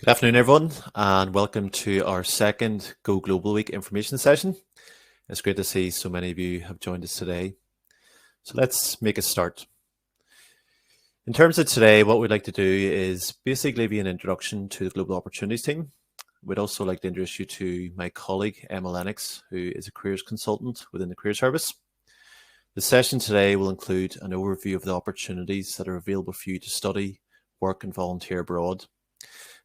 Good afternoon, everyone, and welcome to our second Go Global Week information session. It's great to see so many of you have joined us today. So let's make a start. In terms of today, what we'd like to do is basically give you an introduction to the Global Opportunities team. We'd also like to introduce you to my colleague, Emma Lennox, who is a careers consultant within the Career Service. The session today will include an overview of the opportunities that are available for you to study, work, and volunteer abroad.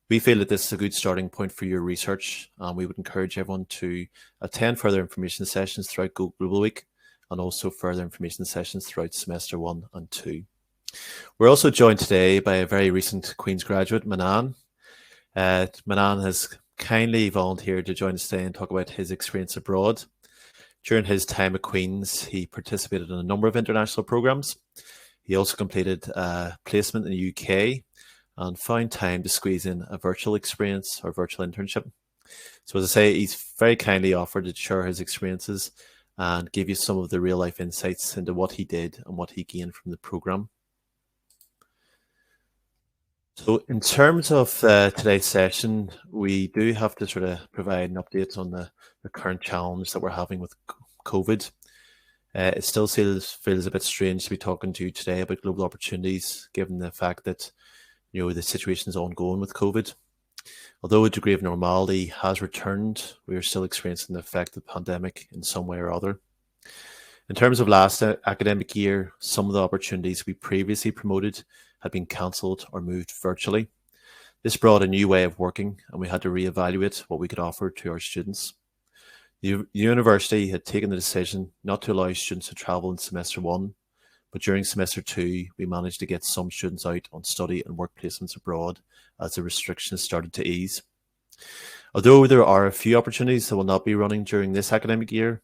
We feel that this is a good starting point for your research, and we would encourage everyone to attend further information sessions throughout Go Global Week and also further information sessions throughout semester 1 and 2. We're also joined today by a very recent Queen's graduate, Manan. Manan has kindly volunteered to join us today and talk about his experience abroad. During his time at Queen's, he participated in a number of international programs. He also completed a placement in the UK and found time to squeeze in a virtual experience or virtual internship. So as I say, he's very kindly offered to share his experiences and give you some of the real life insights into what he did and what he gained from the program. So in terms of today's session, we do have to sort of provide an update on the current challenge that we're having with COVID. It still feels a bit strange to be talking to you today about global opportunities, given the fact that the situation is ongoing with COVID. Although a degree of normality has returned, we are still experiencing the effect of the pandemic in some way or other. In terms of last academic year, some of the opportunities we previously promoted had been cancelled or moved virtually. This brought a new way of working, and we had to reevaluate what we could offer to our students. The university had taken the decision not to allow students to travel in semester 1, but during semester 2, we managed to get some students out on study and work placements abroad as the restrictions started to ease. Although there are a few opportunities that will not be running during this academic year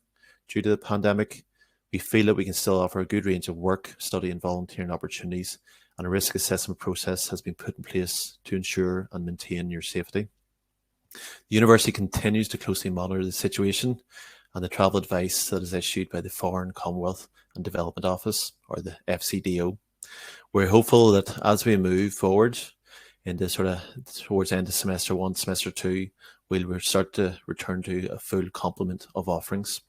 due to the pandemic, we feel that we can still offer a good range of work, study and volunteering opportunities, and a risk assessment process has been put in place to ensure and maintain your safety. The university continues to closely monitor the situation and the travel advice that is issued by the Foreign, Commonwealth and Development Office, or the FCDO. We're hopeful that as we move forward into towards the end of semester 1, semester 2, we'll start to return to a full complement of offerings.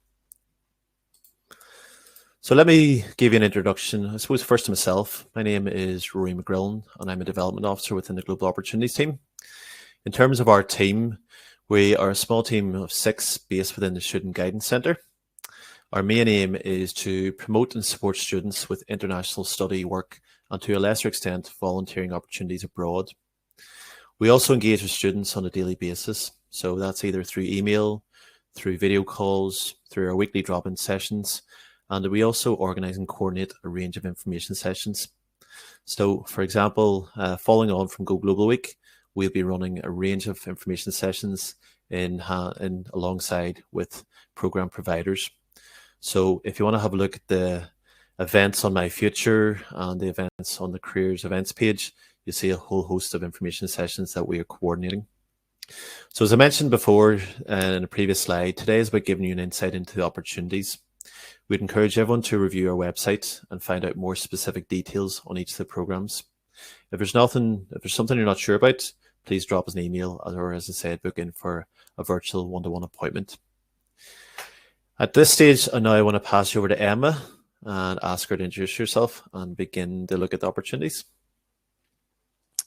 So let me give you an introduction, I suppose first to myself. My name is Rory McGrillen and I'm a development officer within the Global Opportunities team. In terms of our team, we are a small team of 6 based within the Student Guidance Centre. Our main aim is to promote and support students with international study, work, and to a lesser extent, volunteering opportunities abroad. We also engage with students on a daily basis. So that's either through email, through video calls, through our weekly drop-in sessions, and we also organise and coordinate a range of information sessions. So, for example, following on from Go Global Week, we'll be running a range of information sessions in alongside with program providers. So if you want to have a look at the events on My Future and the events on the Careers Events page, you see a whole host of information sessions that we are coordinating. So as I mentioned before in a previous slide, today is about giving you an insight into the opportunities. We'd encourage everyone to review our website and find out more specific details on each of the programs. If there's something you're not sure about, please drop us an email or, as I said, book in for a virtual one-to-one appointment. At this stage, I want to pass you over to Emma and ask her to introduce herself and begin to look at the opportunities.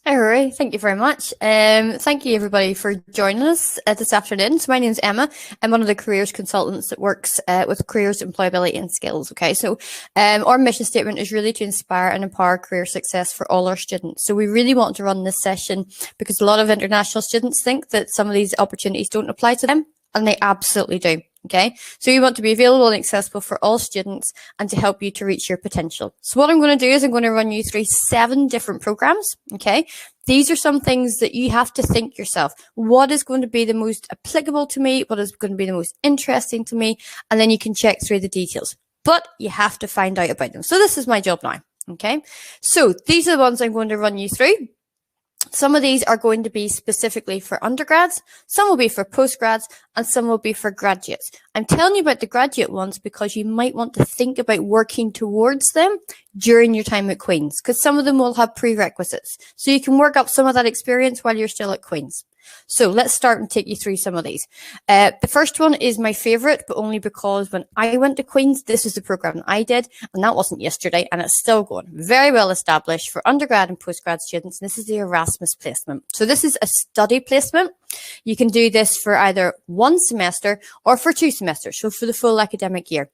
Hi, Rory. Thank you very much. Thank you, everybody, for joining us this afternoon. So my name is Emma. I'm one of the careers consultants that works with careers, employability and skills. Okay, so our mission statement is really to inspire and empower career success for all our students. So we really want to run this session because a lot of international students think that some of these opportunities don't apply to them, and they absolutely do. Okay, so you want to be available and accessible for all students and to help you to reach your potential. So what I'm going to do is I'm going to run you through 7 different programs. Okay, these are some things that you have to think yourself. What is going to be the most applicable to me? What is going to be the most interesting to me? And then you can check through the details. But you have to find out about them. So this is my job now. Okay, so these are the ones I'm going to run you through. Some of these are going to be specifically for undergrads, some will be for postgrads, and some will be for graduates. I'm telling you about the graduate ones because you might want to think about working towards them during your time at Queen's, because some of them will have prerequisites. So you can work up some of that experience while you're still at Queen's. So let's start and take you through some of these. The first one is my favorite, but only because when I went to Queen's, this is the program that I did, and that wasn't yesterday, and it's still going. Very well established for undergrad and postgrad students. And this is the Erasmus placement. So this is a study placement. You can do this for either 1 semester or for 2 semesters, so for the full academic year.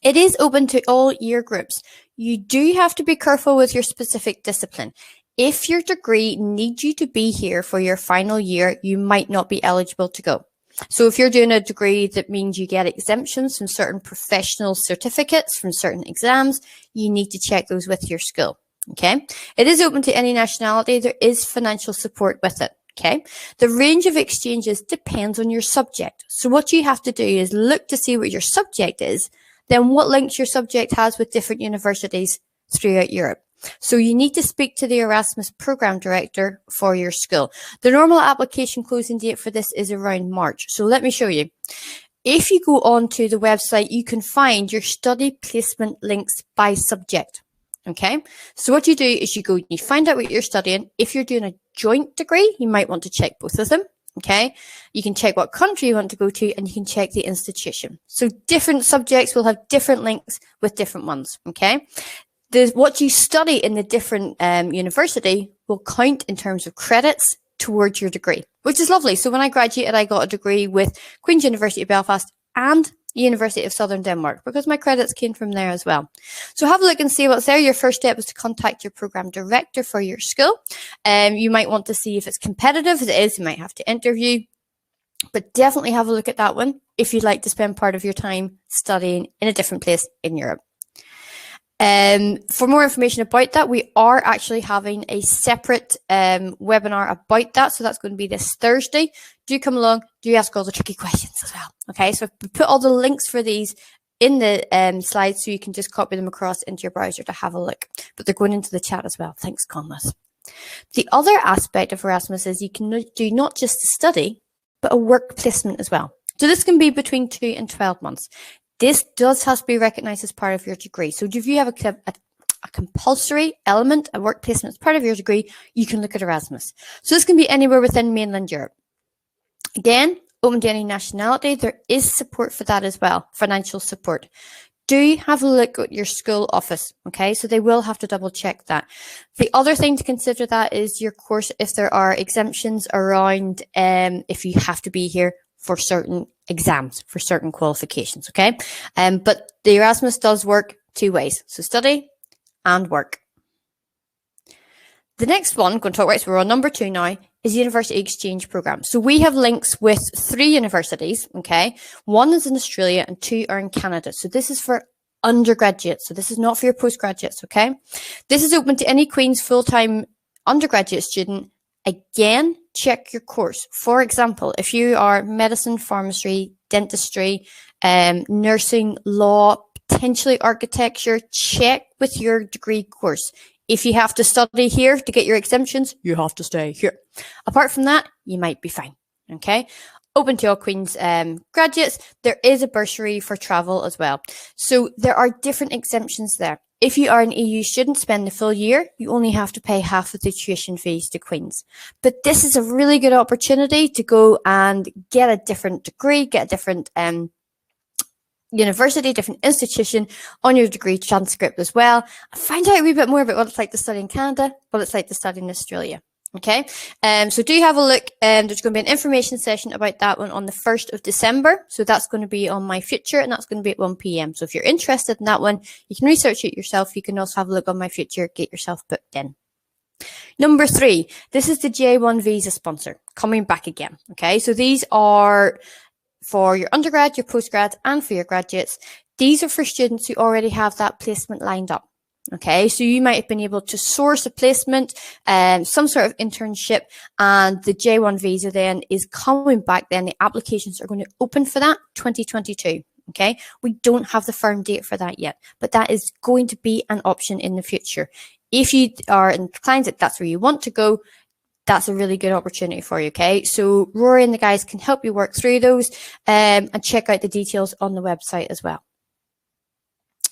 It is open to all year groups. You do have to be careful with your specific discipline. If your degree needs you to be here for your final year, you might not be eligible to go. So if you're doing a degree that means you get exemptions from certain professional certificates, from certain exams, you need to check those with your school. Okay. It is open to any nationality. There is financial support with it. Okay. The range of exchanges depends on your subject. So what you have to do is look to see what your subject is, then what links your subject has with different universities throughout Europe. So you need to speak to the Erasmus program director for your school. The normal application closing date for this is around March. So let me show you. If you go onto the website, you can find your study placement links by subject. Okay. So what you do is you find out what you're studying. If you're doing a joint degree, you might want to check both of them. Okay. You can check what country you want to go to, and you can check the institution. So different subjects will have different links with different ones. Okay. What you study in the different university will count in terms of credits towards your degree, which is lovely. So when I graduated, I got a degree with Queen's University of Belfast and the University of Southern Denmark because my credits came from there as well. So have a look and see what's there. Your first step is to contact your program director for your school. You might want to see if it's competitive. If it is, you might have to interview, but definitely have a look at that one if you'd like to spend part of your time studying in a different place in Europe. For more information about that, we are actually having a separate webinar about that. So that's going to be this Thursday. Do come along. Do ask all the tricky questions as well. Okay, so I've put all the links for these in the slides so you can just copy them across into your browser to have a look. But they're going into the chat as well. Thanks, Conless. The other aspect of Erasmus is you can do not just a study, but a work placement as well. So this can be between 2 and 12 months. This does have to be recognised as part of your degree. So if you have a compulsory element, a work placement as part of your degree, you can look at Erasmus. So this can be anywhere within mainland Europe. Again, open to any nationality. There is support for that as well, financial support. Do have a look at your school office, okay? So they will have to double check that. The other thing to consider that is your course, if there are exemptions around if you have to be here for certain exams, for certain qualifications, okay? But the Erasmus does work 2 ways, so study and work. The next one, I'm going to talk about, so we're on number 2 now, is University Exchange Programme. So we have links with 3 universities, okay? 1 is in Australia and 2 are in Canada. So this is for undergraduates. So this is not for your postgraduates, okay? This is open to any Queen's full-time undergraduate student. Again, check your course. For example, if you are medicine, pharmacy, dentistry, nursing, law, potentially architecture, check with your degree course. If you have to study here to get your exemptions, you have to stay here. Apart from that, you might be fine. Okay. Open to all Queen's graduates. There is a bursary for travel as well. So there are different exemptions there. If you are an EU student, spend the full year, you only have to pay half of the tuition fees to Queen's. But this is a really good opportunity to go and get a different degree, get a different university, different institution on your degree transcript as well. Find out a wee bit more about what it's like to study in Canada, what it's like to study in Australia. Okay, so do have a look. There's going to be an information session about that one on the 1st of December. So that's going to be on My Future, and that's going to be at 1 p.m. So if you're interested in that one, you can research it yourself. You can also have a look on My Future, get yourself booked in. Number 3, this is the J1 visa sponsor, coming back again. Okay, so these are for your undergrad, your postgrad, and for your graduates. These are for students who already have that placement lined up. Okay, so you might have been able to source a placement, some sort of internship, and the J1 visa then is coming back. Then the applications are going to open for that 2022. Okay, we don't have the firm date for that yet, but that is going to be an option in the future. If you are inclined that that's where you want to go, that's a really good opportunity for you, okay? So Rory and the guys can help you work through those and check out the details on the website as well.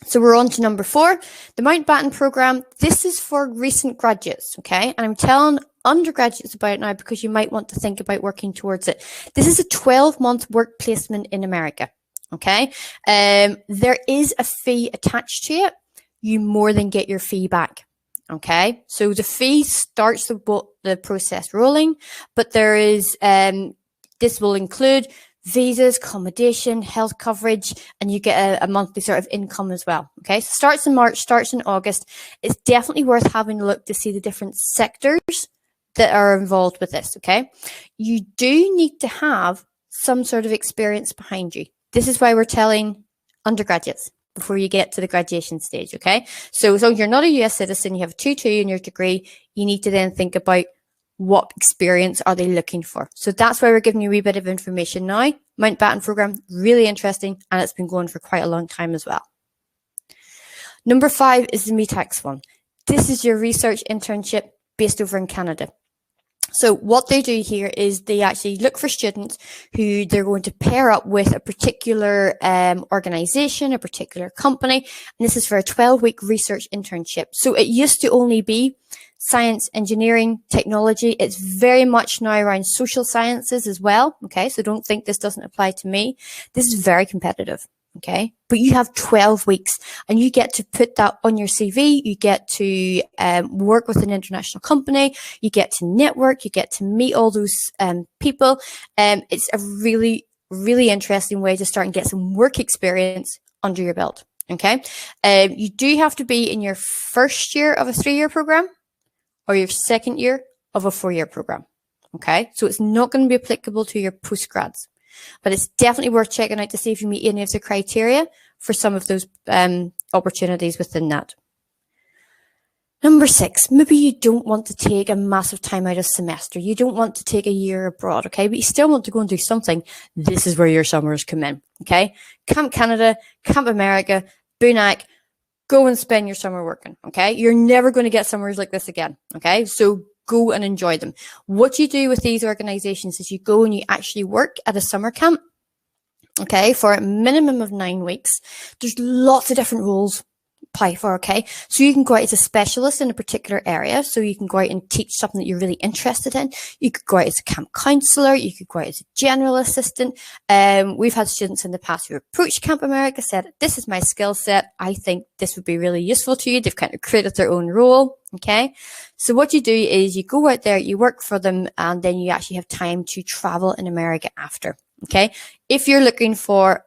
So we're on to number 4, the Mount Batten program. This is for recent graduates, okay? And I'm telling undergraduates about it now because you might want to think about working towards it. This is a 12-month work placement in America, okay? There is a fee attached to it. You more than get your fee back, okay? So the fee starts the process rolling, but there is, this will include visas, accommodation, health coverage, and you get a monthly sort of income as well. Okay, so starts in March, starts in August. It's definitely worth having a look to see the different sectors that are involved with this. Okay, you do need to have some sort of experience behind you. This is why we're telling undergraduates before you get to the graduation stage. Okay, so as long as you're not a US citizen, you have a 2-2 in your degree, you need to then think about what experience are they looking for? So that's why we're giving you a wee bit of information now. Mount Batten program, really interesting, and it's been going for quite a long time as well. Number 5 is the Mitacs one. This is your research internship based over in Canada. So what they do here is they actually look for students who they're going to pair up with a particular organization, a particular company, and this is for a 12-week research internship. So it used to only be science, engineering, technology. It's very much now around social sciences as well. Okay, so don't think this doesn't apply to me. This is very competitive. Okay, but you have 12 weeks and you get to put that on your CV. You get to work with an international company. You get to network. You get to meet all those people. It's a really, really interesting way to start and get some work experience under your belt. Okay, you do have to be in your first year of a 3-year program or your second year of a 4-year program. Okay, so it's not going to be applicable to your postgrads. But it's definitely worth checking out to see if you meet any of the criteria for some of those opportunities within that. Number 6, maybe you don't want to take a massive time out of semester. You don't want to take a year abroad, okay? But you still want to go and do something. This is where your summers come in, okay? Camp Canada, Camp America, Bunac, go and spend your summer working, okay? You're never going to get summers like this again, okay? So go and enjoy them. What you do with these organizations is you go and you actually work at a summer camp, okay, for a minimum of 9 weeks. There's lots of different roles apply for, okay? So you can go out as a specialist in a particular area. So you can go out and teach something that you're really interested in. You could go out as a camp counselor. You could go out as a general assistant. We've had students in the past who approached Camp America, said, this is my skill set. I think this would be really useful to you. They've kind of created their own role, okay? So what you do is you go out there, you work for them, and then you actually have time to travel in America after, okay? If you're looking for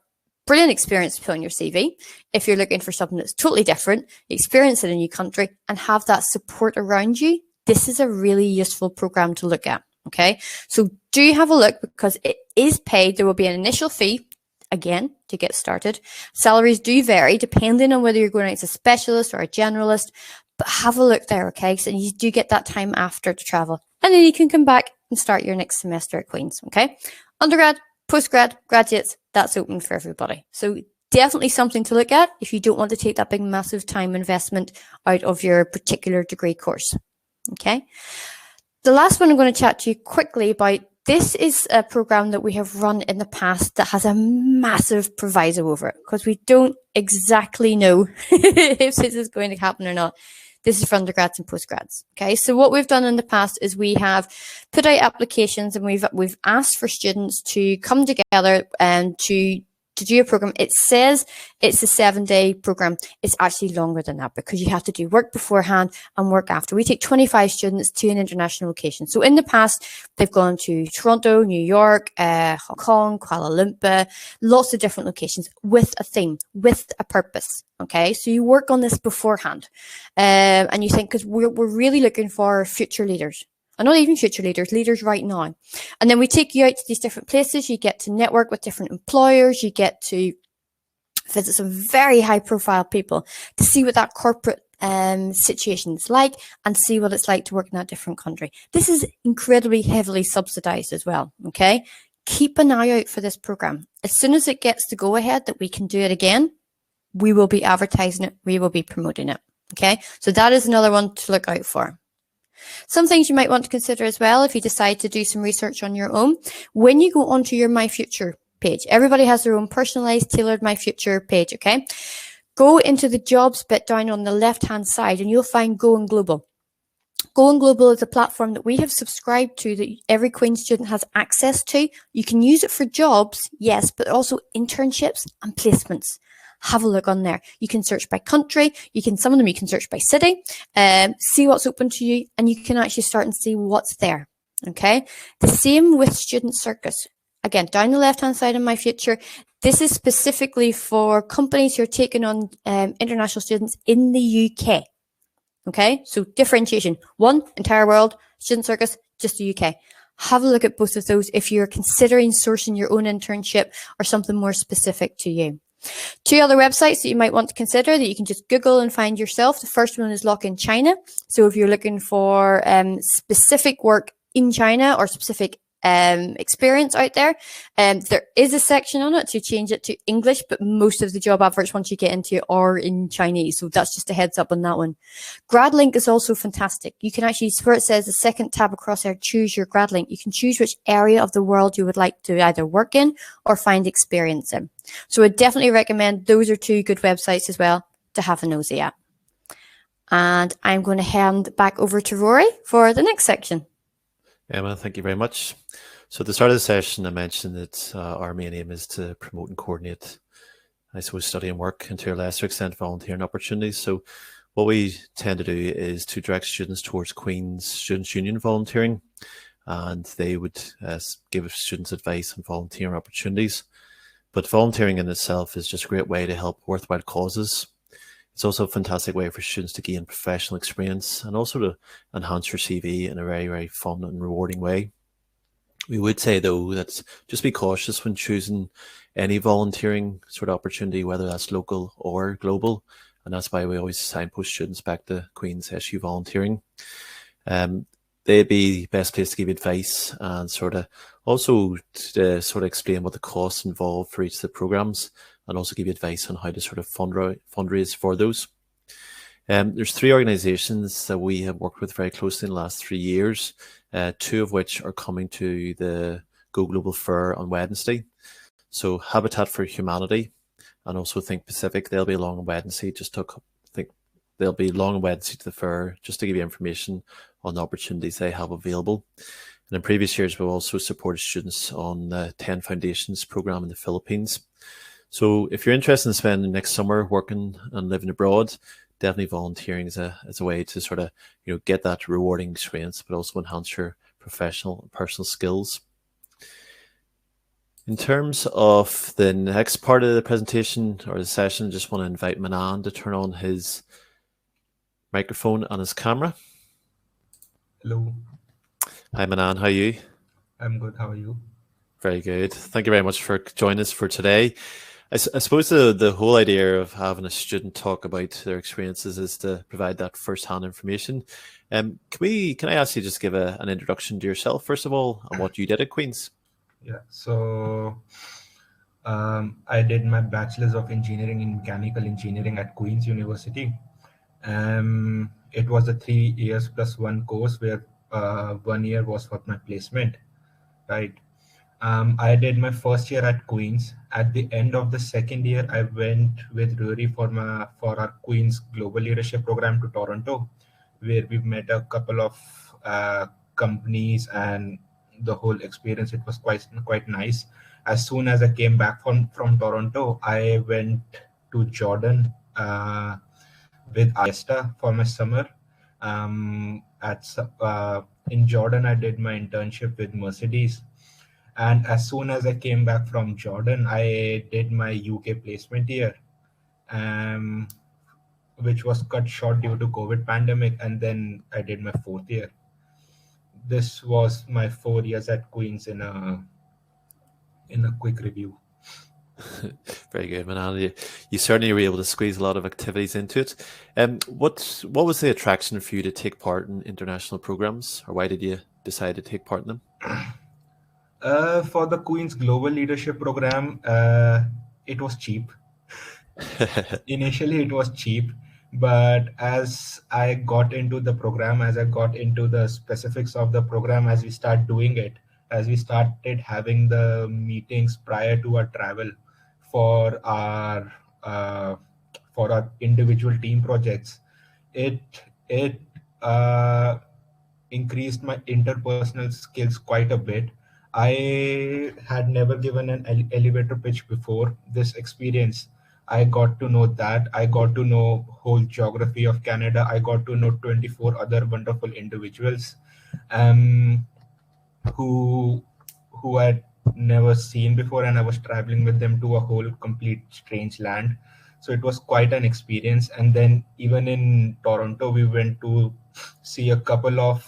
brilliant experience to put on your CV, if you're looking for something that's totally different, experience in a new country, and have that support around you, this is a really useful program to look at, okay? So do have a look because it is paid. There will be an initial fee, again, to get started. Salaries do vary depending on whether you're going out as a specialist or a generalist, but have a look there, okay? So you do get that time after to travel. And then you can come back and start your next semester at Queen's, okay? Undergrad, postgrad, graduates, that's open for everybody. So definitely something to look at if you don't want to take that big, massive time investment out of your particular degree course, okay? The last one I'm going to chat to you quickly about, this is a program that we have run in the past that has a massive proviso over it because we don't exactly know if this is going to happen or not. This is for undergrads and postgrads. Okay, so what we've done in the past is we have put out applications and we've asked for students to come together and to do a program. It says it's a 7-day program. It's actually longer than that because you have to do work beforehand and work after. We take 25 students to an international location. So in the past, they've gone to Toronto, New York, Hong Kong, Kuala Lumpur, lots of different locations with a theme, with a purpose. Okay, so you work on this beforehand and you think, because we're really looking for future leaders. And not even future leaders, leaders right now. And then we take you out to these different places. You get to network with different employers. You get to visit some very high profile people to see what that corporate situation is like and see what it's like to work in that different country. This is incredibly heavily subsidized as well, okay? Keep an eye out for this program. As soon as it gets to go ahead that we can do it again, we will be advertising it. We will be promoting it, okay? So that is another one to look out for. Some things you might want to consider as well if you decide to do some research on your own. When you go onto your My Future page, everybody has their own personalized, tailored My Future page, okay? Go into the jobs bit down on the left-hand side and you'll find Going Global. Going Global is a platform that we have subscribed to that every Queen's student has access to. You can use it for jobs, yes, but also internships and placements. Have a look on there. You can search by country. Some of them you can search by city, see what's open to you, and you can actually start and see what's there. Okay. The same with Student Circus. Again, down the left-hand side of My Future, this is specifically for companies who are taking on international students in the UK. Okay, so differentiation. One, entire world, Student Circus, just the UK. Have a look at both of those if you're considering sourcing your own internship or something more specific to you. Two other websites that you might want to consider that you can just Google and find yourself. The first one is Lock in China. So if you're looking for specific work in China or specific experience out there, there is a section on it to change it to English, but most of the job adverts once you get into it are in Chinese. So that's just a heads up on that one. GradLink is also fantastic. You can actually, where it says the second tab across there, choose your GradLink. You can choose which area of the world you would like to either work in or find experience in. So I definitely recommend those are two good websites as well to have a nosy at. And I'm going to hand back over to Rory for the next section. Emma, thank you very much. So at the start of the session, I mentioned that our main aim is to promote and coordinate, I suppose, study and work, and to a lesser extent, volunteering opportunities. So what we tend to do is to direct students towards Queen's Students' Union volunteering, and they would give students advice on volunteering opportunities. But volunteering in itself is just a great way to help worthwhile causes. It's also a fantastic way for students to gain professional experience and also to enhance your CV in a very, very fun and rewarding way. We would say, though, that just be cautious when choosing any volunteering sort of opportunity, whether that's local or global. And that's why we always signpost students back to Queen's SU volunteering. They'd be the best place to give advice and sort of also to sort of explain what the costs involved for each of the programs, and also give you advice on how to sort of fundraise for those. There's three organizations that we have worked with very closely in the last 3 years, two of which are coming to the Go Global Fair on Wednesday. So Habitat for Humanity and also Think Pacific, they'll be along on Wednesday. They'll be along on Wednesday to the fair just to give you information on the opportunities they have available. And in previous years, we've also supported students on the 10 Foundations program in the Philippines. So if you're interested in spending next summer working and living abroad, definitely volunteering is a way to sort of get that rewarding experience, but also enhance your professional and personal skills. In terms of the next part of the presentation or the session, I just want to invite Manan to turn on his microphone and his camera. Hello. Hi Manan, how are you? I'm good. How are you? Very good. Thank you very much for joining us for today. I suppose the whole idea of having a student talk about their experiences is to provide that first-hand information. Can I ask you just give an introduction to yourself, first of all, and what you did at Queen's? Yeah. So I did my Bachelor's of Engineering in Mechanical Engineering at Queen's University. It was a 3 years plus 1 course where 1 year was for my placement, right? I did my first year at Queen's. At the end of the second year, I went with Rory for our Queen's Global Leadership Program to Toronto, where we met a couple of companies, and the whole experience, it was quite nice. As soon as I came back from Toronto, I went to Jordan with Ayesta for my summer. In Jordan, I did my internship with Mercedes. And as soon as I came back from Jordan, I did my UK placement year, which was cut short due to COVID pandemic. And then I did my 4th year. This was my 4 years at Queen's in a quick review. Very good, Manan. You certainly were able to squeeze a lot of activities into it. What was the attraction for you to take part in international programs, or why did you decide to take part in them? For the Queen's Global Leadership Program, it was cheap. Initially, it was cheap But as I got into the program, as I got into the specifics of the program, as we start doing it, as we started having the meetings prior to our travel for our uh, individual team projects, it it increased my interpersonal skills quite a bit. I had never given an elevator pitch before this experience. I got to know that. I got to know whole geography of Canada. I got to know 24 other wonderful individuals um, who who had never seen before, and I was traveling with them to a whole complete strange land. So it was quite an experience. And then even in Toronto, we went to see a couple of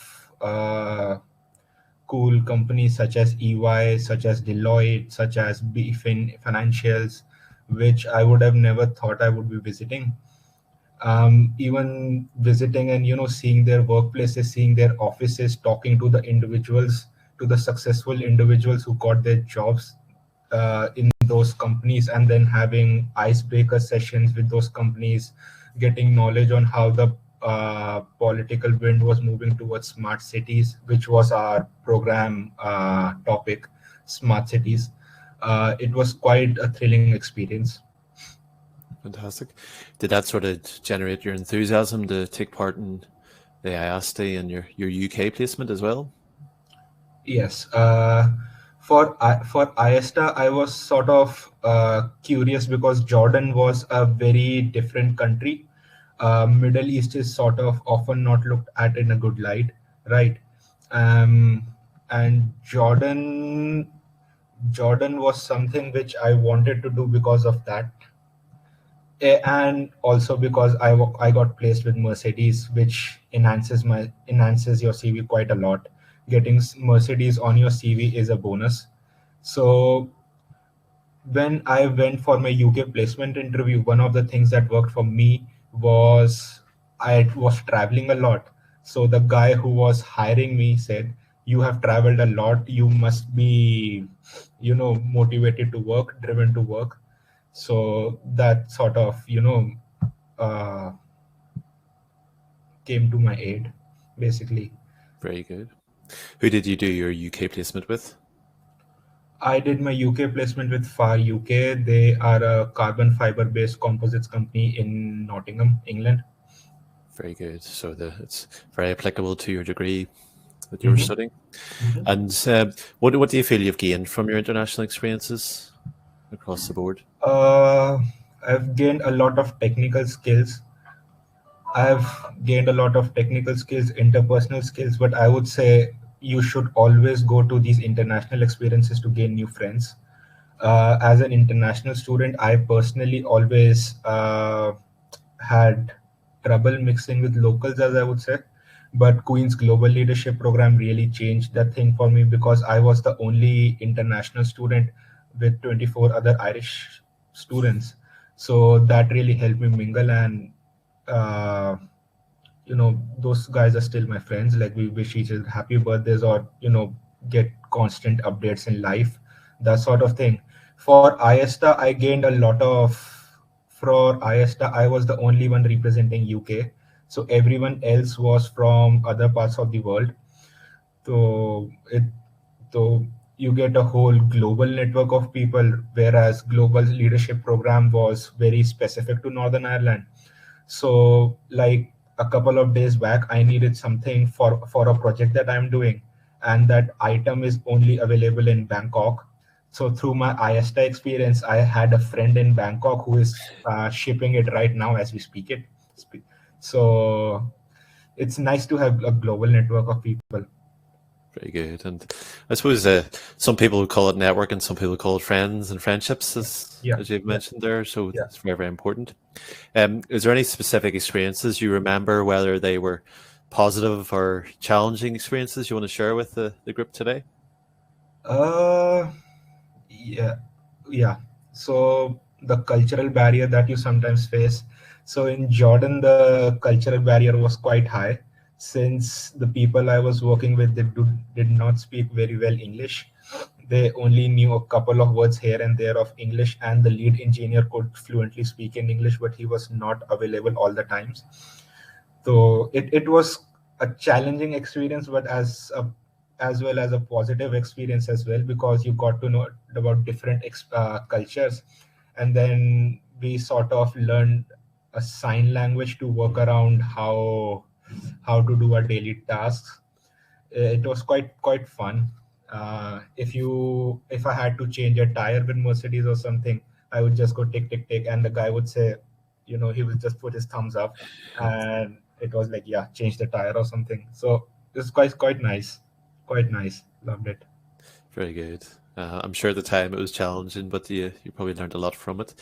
cool companies such as EY, such as Deloitte, such as BFin Financials, which I would have never thought I would be visiting. Even visiting and seeing their workplaces, seeing their offices, talking to the individuals, to the successful individuals who got their jobs in those companies, and then having icebreaker sessions with those companies, getting knowledge on how the political wind was moving towards smart cities, which was our program topic, smart cities. It was quite a thrilling experience. Fantastic. Did that sort of generate your enthusiasm to take part in the IASTE and your UK placement as well? Yes. For IESTA, I was sort of curious because Jordan was a very different country. Middle East is sort of often not looked at in a good light, right? Um, and Jordan was something which I wanted to do because of that. And also because I got placed with Mercedes, which enhances your CV quite a lot. Getting Mercedes on your CV is a bonus. So when I went for my UK placement interview, one of the things that worked for me was I was traveling a lot. So the guy who was hiring me said, "You have traveled a lot. You must be, motivated to work, driven to work." So that sort of, uh, came to my aid, basically. Very good. Who did you do your UK placement with? I did my UK placement with FAR UK. They are a carbon fiber based composites company in Nottingham, England. Very good. So it's very applicable to your degree that you were studying. And what do you feel you've gained from your international experiences across the board? I've gained a lot of technical skills. I've gained a lot of technical skills, interpersonal skills, but I would say you should always go to these international experiences to gain new friends. As an international student, I personally always had trouble mixing with locals, as I would say. But Queen's Global Leadership Program really changed that thing for me because I was the only international student with 24 other Irish students. So that really helped me mingle, and uh, those guys are still my friends. Like, we wish each other happy birthdays, or get constant updates in life, that sort of thing. For IESTA, I gained a lot of. For IESTA, I was the only one representing UK, so everyone else was from other parts of the world. So it so you get a whole global network of people, whereas global leadership program was very specific to Northern Ireland. So, like, a couple of days back, I needed something for a project that I'm doing, and that item is only available in Bangkok. So through my IESTA experience, I had a friend in Bangkok who is shipping it right now as we speak. So it's nice to have a global network of people. Very good. And I suppose some people would call it network and some people call it friends and friendships, as you've mentioned there. So it's very, very important. Is there any specific experiences you remember, whether they were positive or challenging experiences, you want to share with the group today? Yeah. So the cultural barrier that you sometimes face. So in Jordan, the cultural barrier was quite high, since the people I was working with, did not speak very well English. they only knew a couple of words here and there of English, and the lead engineer could fluently speak in English, but he was not available all the times. So it was a challenging experience, but as well as a positive experience as well, because you got to know about different cultures. And then we sort of learned a sign language to work around how to do our daily tasks. It was quite fun. If I had to change a tire with Mercedes or something, I would just go tick tick tick, and the guy would say, he would just put his thumbs up, and it was like, yeah, change the tire or something. So it's quite nice, quite nice. Loved it. Very good. I'm sure at the time it was challenging, but you probably learned a lot from it.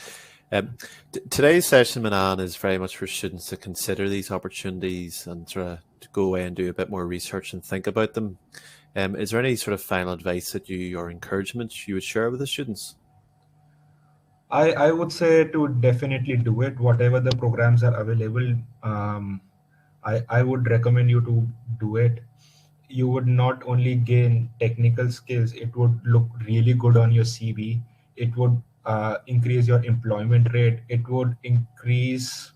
Today's session, Manan, is very much for students to consider these opportunities and to go away and do a bit more research and think about them. Is there any sort of final advice that or encouragement you would share with the students? I would say to definitely do it. Whatever the programs are available, I would recommend you to do it. You would not only gain technical skills, it would look really good on your CV. It would increase your employment rate. It would increase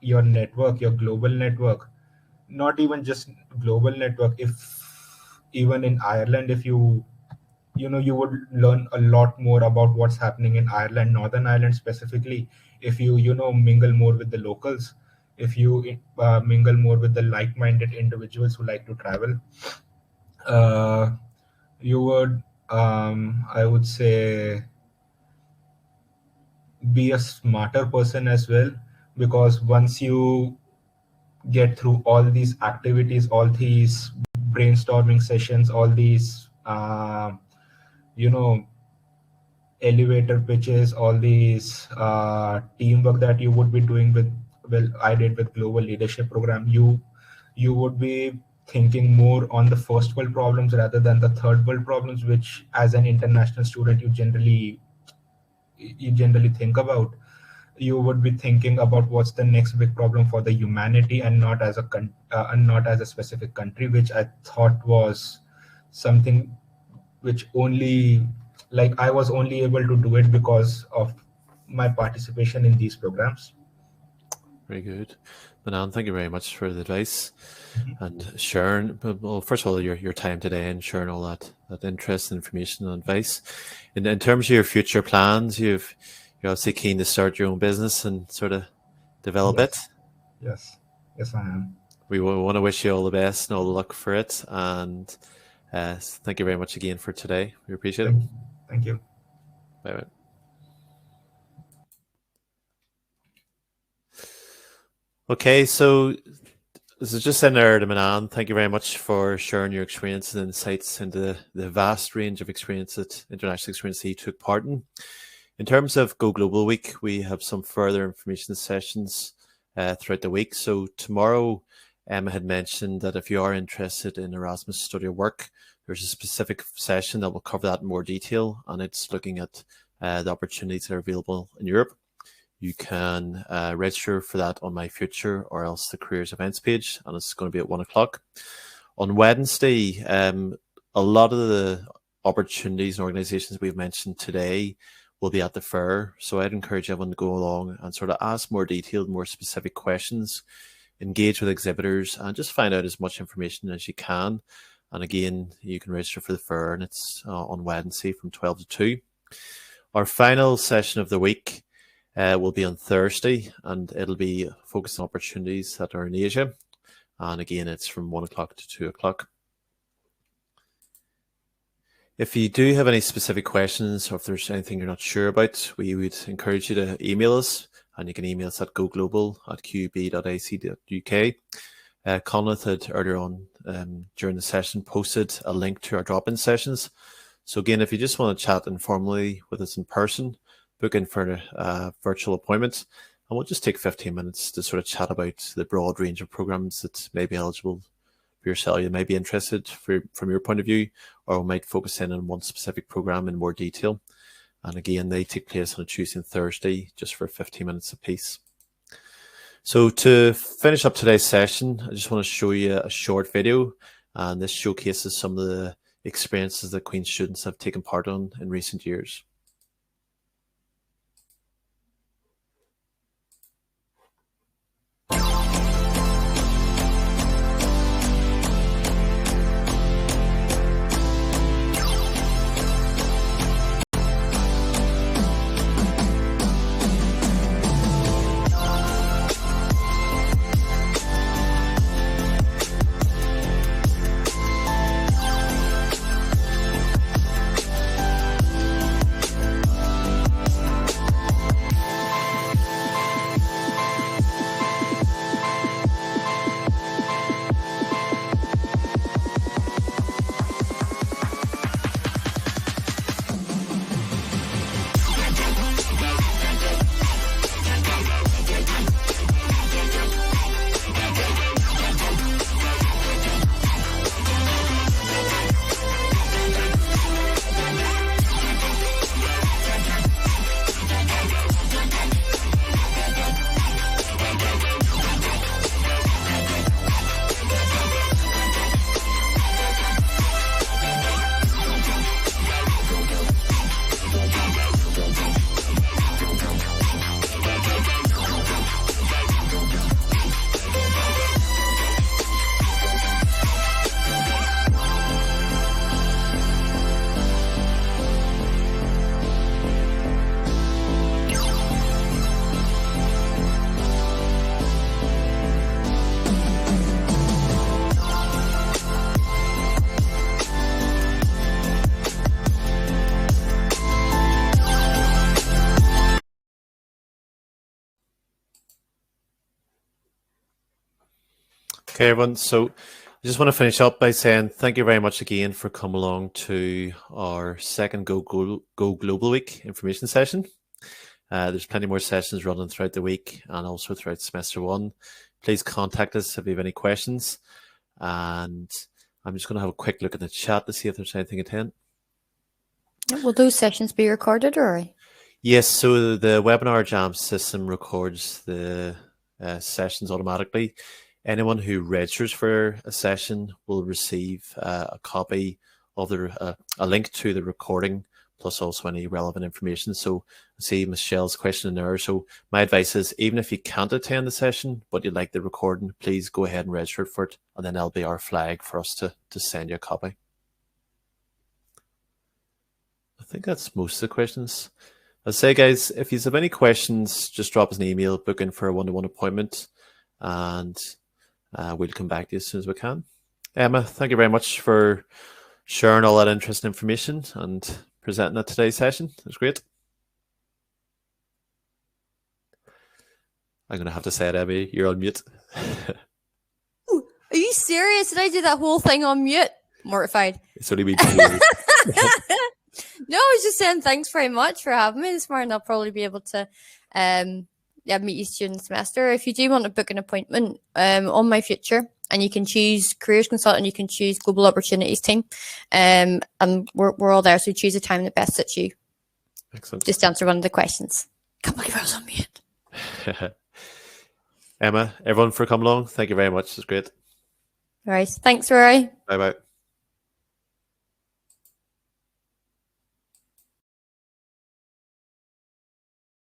your network, your global network. Not even just global network. If even in Ireland, if you would learn a lot more about what's happening in Ireland, Northern Ireland specifically, if you mingle more with the locals, if you mingle more with the like-minded individuals who like to travel, you would, I would say, be a smarter person as well, because once you get through all these activities, all these brainstorming sessions, all these elevator pitches, all these teamwork that you would be doing I did with global leadership program, you would be thinking more on the first world problems rather than the third world problems, which as an international student you generally think about. You would be thinking about what's the next big problem for the humanity, and not as a specific country, which I thought was something which only, like, I was only able to do it because of my participation in these programs. Very good. Manan, thank you very much for the advice and sharing. Well, first of all, your time today and sharing all that interesting information and advice. In terms of your future plans, you're obviously keen to start your own business and sort of develop it. Yes, I am. We want to wish you all the best and all the luck for it. And thank you very much again for today. We appreciate it. Thank you. Bye-bye. Okay, so this is just in there to Manan. Thank you very much for sharing your experience and insights into the vast range of international experience that you took part in. In terms of Go Global Week, we have some further information sessions throughout the week. So tomorrow, Emma had mentioned that if you are interested in Erasmus study or work, there's a specific session that will cover that in more detail, and it's looking at the opportunities that are available in Europe. You can register for that on My Future or else the careers events page, and it's going to be at 1 o'clock. On Wednesday, a lot of the opportunities and organizations we've mentioned today will be at the fair. So I'd encourage everyone to go along and sort of ask more detailed, more specific questions, engage with exhibitors, and just find out as much information as you can. And again, you can register for the fair, and it's on Wednesday from 12 to 2. Our final session of the week will be on Thursday, and it'll be focused on opportunities that are in Asia. And again, it's from 1 o'clock to 2 o'clock. If you do have any specific questions, or if there's anything you're not sure about, we would encourage you to email us, and you can email us at goglobal@qub.ac.uk. Conleth had earlier on during the session posted a link to our drop-in sessions. So again, if you just want to chat informally with us in person, book in for a virtual appointment, and we'll just take 15 minutes to sort of chat about the broad range of programs that may be eligible for yourself. You may be interested from your point of view, or we might focus in on one specific program in more detail. And again, they take place on a Tuesday and Thursday, just for 15 minutes apiece. So to finish up today's session, I just want to show you a short video, and this showcases some of the experiences that Queen's students have taken part in recent years. Okay, everyone. So I just want to finish up by saying thank you very much again for coming along to our second Go Global Week information session. There's plenty more sessions running throughout the week and also throughout semester one. Please contact us if you have any questions. And I'm just going to have a quick look at the chat to see if there's anything at hand. Will those sessions be recorded, or? Yes, so the webinar jam system records the sessions automatically. Anyone who registers for a session will receive a copy of a link to the recording, plus also any relevant information. So I see Michelle's question in there. So my advice is, even if you can't attend the session, but you'd like the recording, please go ahead and register for it. And then that'll be our flag for us to send you a copy. I think that's most of the questions. I'll say, guys, if you have any questions, just drop us an email, book in for a one-to-one appointment, and we'll come back to you as soon as we can. Emma, thank you very much for sharing all that interesting information and presenting at today's session. It was great. I'm going to have to say it, Emma, you're on mute. Ooh, are you serious? Did I do that whole thing on mute? Mortified. It's only me. No, I was just saying thanks very much for having me this morning. I'll probably be able to meet you during the semester. If you do want to book an appointment on my future, and you can choose careers consultant, you can choose global opportunities team, and we're all there. So choose a time that best suits you. Excellent. Just answer one of the questions. Can't believe I was on mute. Emma, everyone for coming along, thank you very much. It's great. All right. Thanks, Rory. Bye-bye.